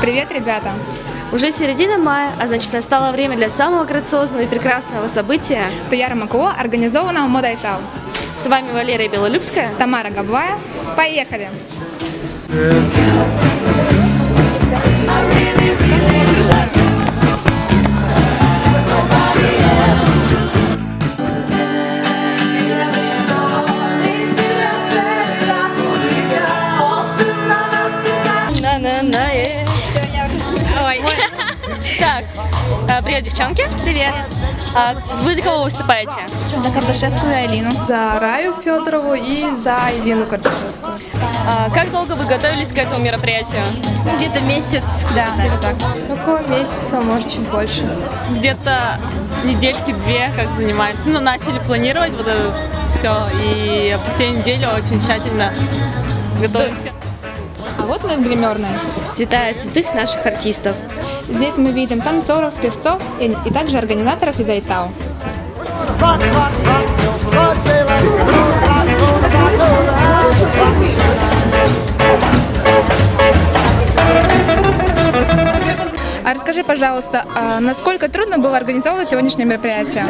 Привет, ребята! Уже середина мая, а значит настало время для самого грациозного и прекрасного события Туяра МКО, организованного Модайтал. С вами Валерия Белолюбская, Тамара Габвая. Поехали! Так, привет, девчонки. Привет. Вы за кого выступаете? За Кардашевскую и Алину. За Раю Федорову и за Ирину Кардашевскую. Как долго вы готовились к этому мероприятию? Где-то месяц. Да, где-то так. Около месяца, может, чуть больше. Где-то недельки-две, как занимаемся. Ну, начали планировать вот это все. И последнюю неделю очень тщательно готовимся. А вот мы в гримерной. Святая святых наших артистов. Здесь мы видим танцоров, певцов и также организаторов из Айтау. А расскажи, пожалуйста, насколько трудно было организовывать сегодняшнее мероприятие?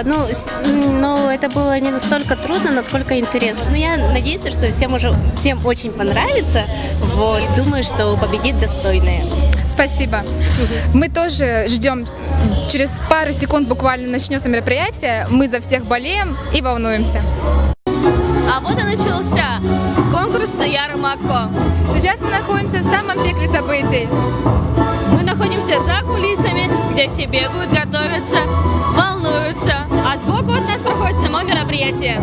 Ну, это было не настолько трудно, насколько интересно. Но я надеюсь, что всем очень понравится. Вот. Думаю, что победит достойные. Спасибо. Мы тоже ждем. Через пару секунд буквально начнется мероприятие. Мы за всех болеем и волнуемся. А вот и начался конкурс Туяра МКО. Сейчас мы находимся в самом пекле событий. Мы находимся за кулисами, где все бегают, готовятся, волнуются. А сбоку от нас проходит само мероприятие.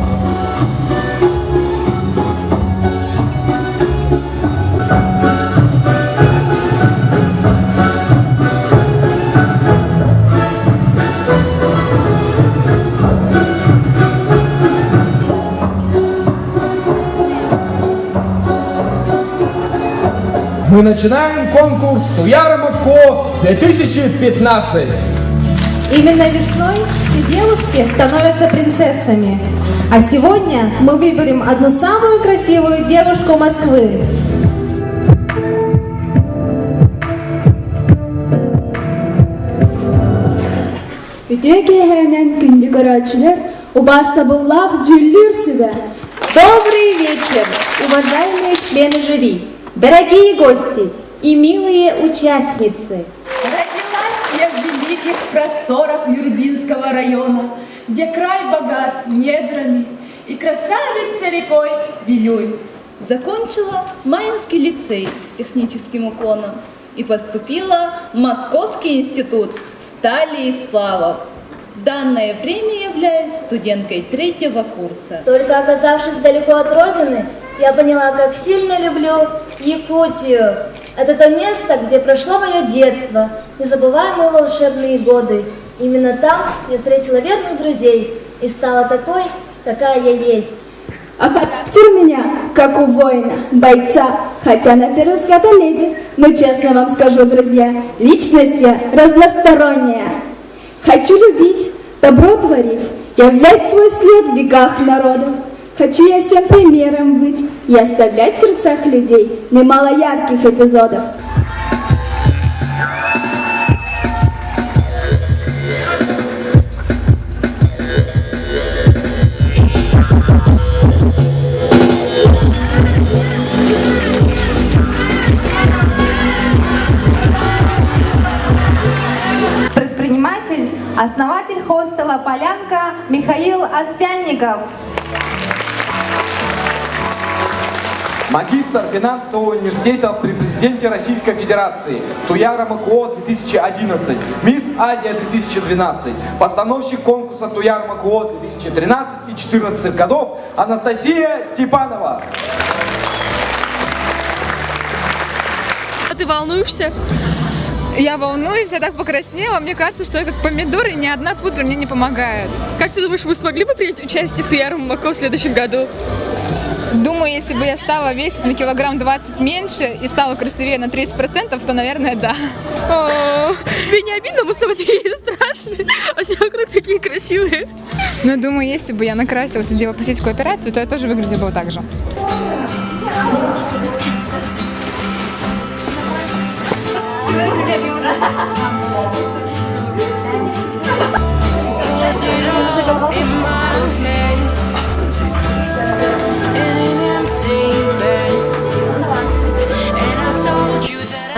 Мы начинаем конкурс Туяра МКО 2015. Именно весной все девушки становятся принцессами. А сегодня мы выберем одну самую красивую девушку Москвы. Добрый вечер, уважаемые члены жюри, дорогие гости и милые участницы. Родилась я в великих просторах Юрбинского района, где край богат недрами и красавица рекой Вилюй. Закончила Маинский лицей с техническим уклоном и поступила в Московский институт стали и сплавов. В данное время являюсь студенткой 3-го курса. Только оказавшись далеко от родины, я поняла, как сильно люблю Якутию. Это то место, где прошло мое детство, незабываемые волшебные годы. Именно там я встретила верных друзей и стала такой, какая я есть. А характер у меня, как у воина, бойца, хотя на первый взгляд леди. Но честно вам скажу, друзья, личность я разносторонняя. Хочу любить, добро творить, являть свой след в веках народов. Хочу я всем примером быть и оставлять в сердцах людей немало ярких эпизодов. Предприниматель, основатель хостела «Полянка» Михаил Овсянников. Магистр финансового университета при президенте Российской Федерации. Туяра МКО 2011. Мисс Азия 2012. Постановщик конкурса Туяра МКО 2013 и 2014 годов Анастасия Степанова. А ты волнуешься? Я волнуюсь, я так покраснела. Мне кажется, что я как помидор, и ни одна пудра мне не помогает. Как ты думаешь, мы смогли бы принять участие в Туяра МКО в следующем году? Думаю, если бы я стала весить на килограмм 20 меньше и стала красивее на 30%, то, наверное, да. Тебе не обидно? Мы с тобой такие страшные, а все вокруг такие красивые. Но думаю, если бы я накрасилась и делала пластическую операцию, то я тоже выглядела бы так же.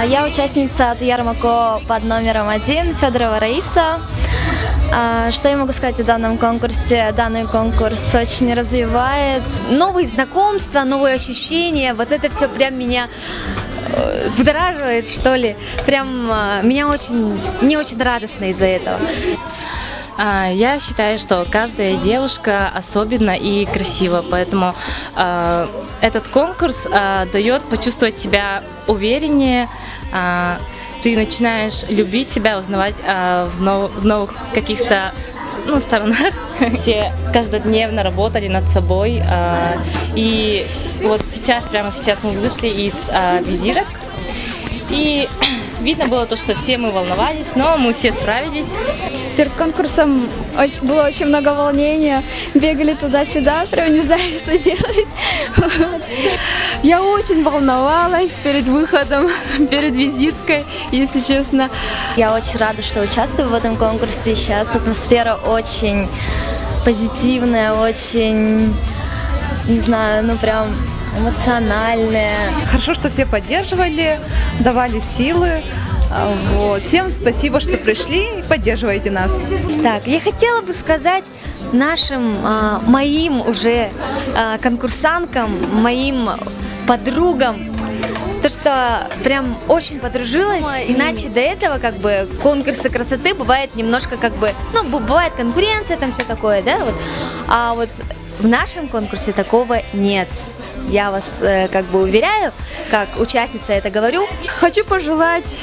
Я участница Туяр Мако под номером 1 Федорова Раиса. Что я могу сказать о данном конкурсе? Данный конкурс очень развивает. Новые знакомства, новые ощущения, вот это все прям меня будораживает, что ли. Прям мне очень радостно из-за этого. Я считаю, что каждая девушка особенна и красива, поэтому этот конкурс дает почувствовать себя увереннее, ты начинаешь любить себя, узнавать в новых каких-то сторонах. Все каждодневно работали над собой, и вот прямо сейчас мы вышли из визиток, и видно было то, что все мы волновались, но мы все справились. Перед конкурсом было очень много волнения, бегали туда-сюда, прям не знали, что делать. Я очень волновалась перед выходом, перед визиткой, если честно. Я очень рада, что участвую в этом конкурсе. Сейчас атмосфера очень позитивная, очень, не знаю, прям эмоциональная. Хорошо, что все поддерживали, давали силы. Вот. Всем спасибо, что пришли и поддерживаете нас. Так, я хотела бы сказать нашим, моим уже конкурсанткам, моим подругам, то, что прям очень подружилась, иначе до этого конкурсы красоты бывает немножко бывает конкуренция, там все такое, да, вот. А вот в нашем конкурсе такого нет. Я вас уверяю, как участница это говорю. Хочу пожелать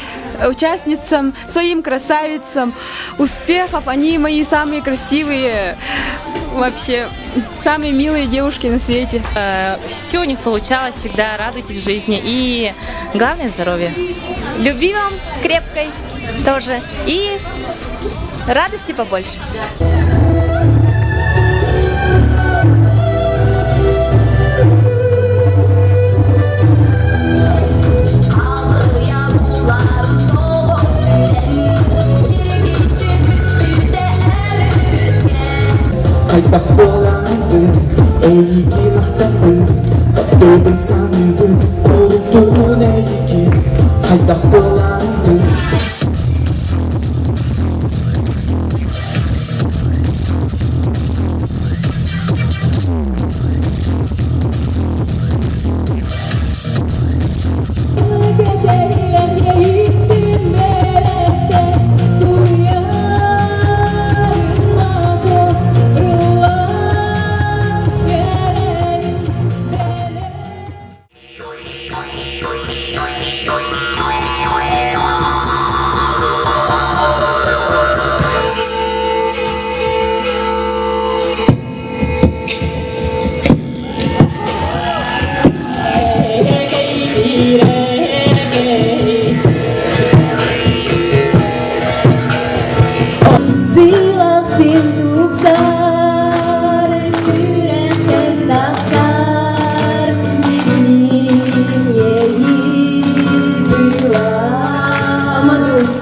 участницам, своим красавицам успехов. Они мои самые красивые, вообще самые милые девушки на свете. Все у них получалось, всегда радуйтесь жизни и главное здоровье. Любви вам крепкой тоже и радости побольше. Қайдақ болаңды, әйген ақтанды, Дебін санды, қолтуын әйген Қайдақ болаңды.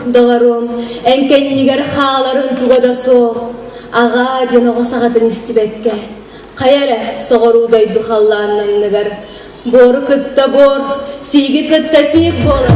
Дағарым, әнкәннігер қаларын туғада соқ, аға ден оға сағатын істебәкке. Қайәрі соғырудай дұқалланның нігер. Боры күтті бор, сигі күтті сиік болы.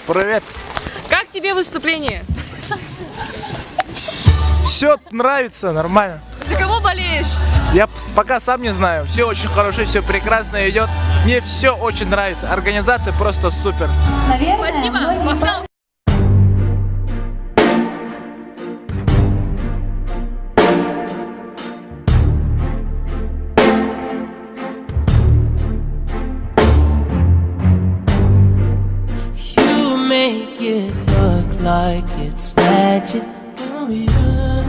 Привет! Как тебе выступление? Все нравится, нормально. За кого болеешь? Я пока сам не знаю. Все очень хорошо, все прекрасно идет. Мне все очень нравится. Организация просто супер. Наверное, спасибо. Бокал. Make it look like it's magic. Oh yeah.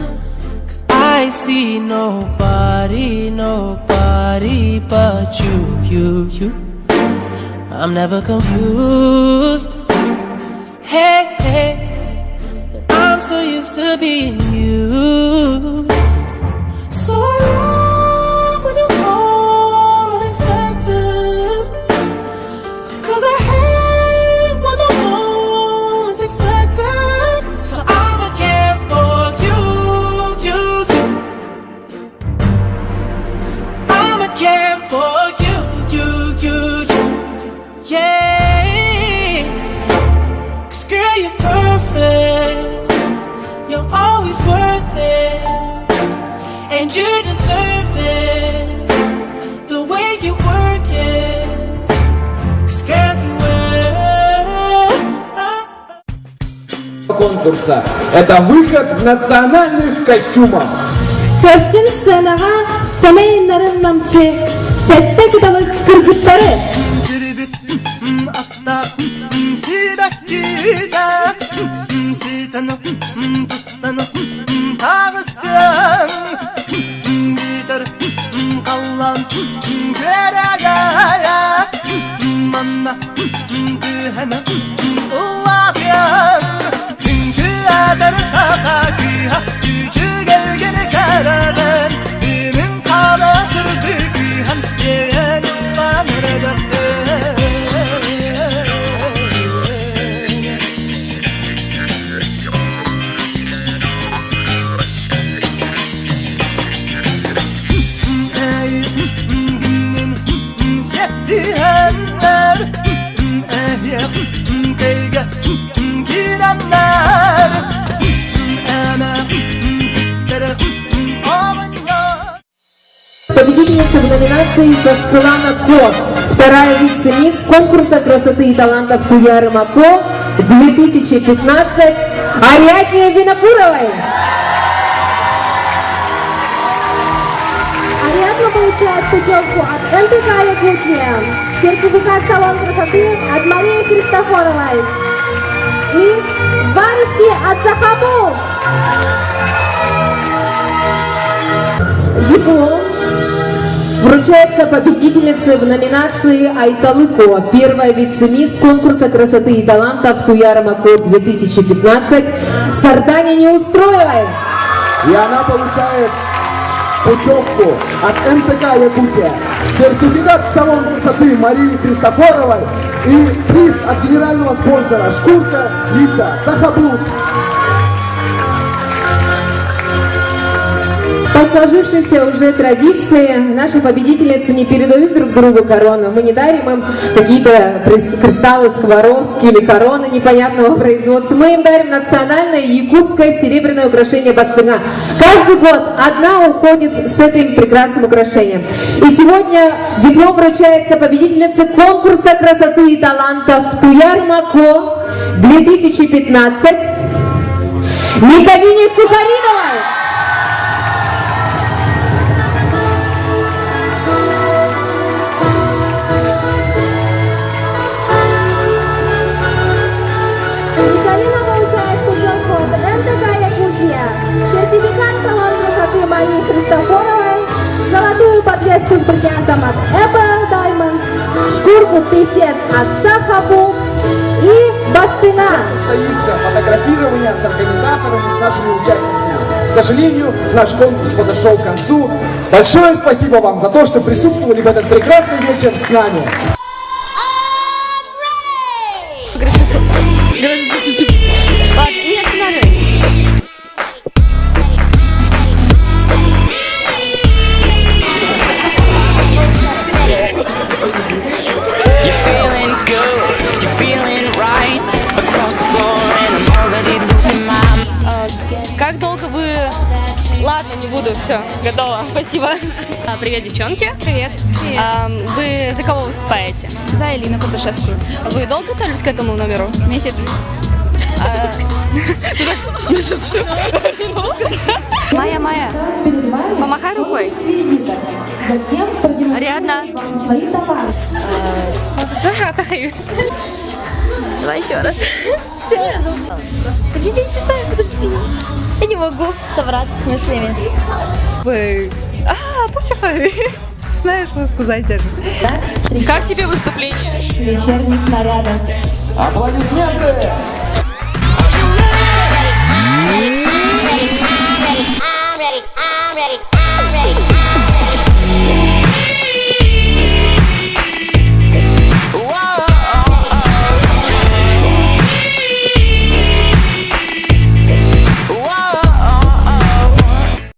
'Cause I see nobody but you. I'm never confused. Hey, and I'm so used to being used. So I love when you call unexpected. 'Cause I hate when the moment's expected. So I'ma care for you. I'ma care for you. Yeah. 'Cause girl, you're perfect. You're always worth it. And you deserve it. The way you work it. 'Cause girl, you конкурса. Это выход в национальных костюмах. Көрсін сценаға Семей нарыннамчы сәтті кіталы кіргіттары. Победительница в номинации Сасклана Ко, вторая вице-мисс конкурса красоты и талантов Туяры Мако 2015 Ариадне Винокуровой. Ариадна получает путевку от НТК Якутия, сертификат салон красоты от Марии Христофоровой и варежки от Сахабу. Диплом вручается победительнице в номинации Айталыко, первая вице-мисс конкурса красоты и талантов Туяра Мако 2015 Сардане Неустроевой. И она получает путевку от МТК Якутия, сертификат в салон красоты Марии Христофоровой и приз от генерального спонсора шкурка Лиса Сахабут. По сложившейся уже традиции наши победительницы не передают друг другу корону. Мы не дарим им какие-то кристаллы Скворовски или короны непонятного производства. Мы им дарим национальное якутское серебряное украшение бастыга. Каждый год одна уходит с этим прекрасным украшением. И сегодня диплом вручается победительнице конкурса красоты и талантов Туяр Мако 2015 Николине Сухариновой. Сертификат салон красоты Марии Христофоровой, золотую подвеску с бриллиантом от Apple Diamond, шкурку писец от Сахабу и бастына. Состоится фотография фотографирования с организаторами, с нашими участницами. К сожалению, наш конкурс подошел к концу. Большое спасибо вам за то, что присутствовали в этот прекрасный вечер с нами. Как долго вы... Ладно, не буду, все, готово, спасибо. Привет, девчонки. Привет. Вы за кого выступаете? За Элину Кардашевскую. Вы долго готовились к этому номеру? Месяц. Майя, помахай рукой. Ариадна. Давай еще раз. Подожди. Я не могу собраться с мыслями. Точно. Знаешь, что сказать даже. Как тебе выступление? Вечерних нарядов. Аплодисменты! I'm ready.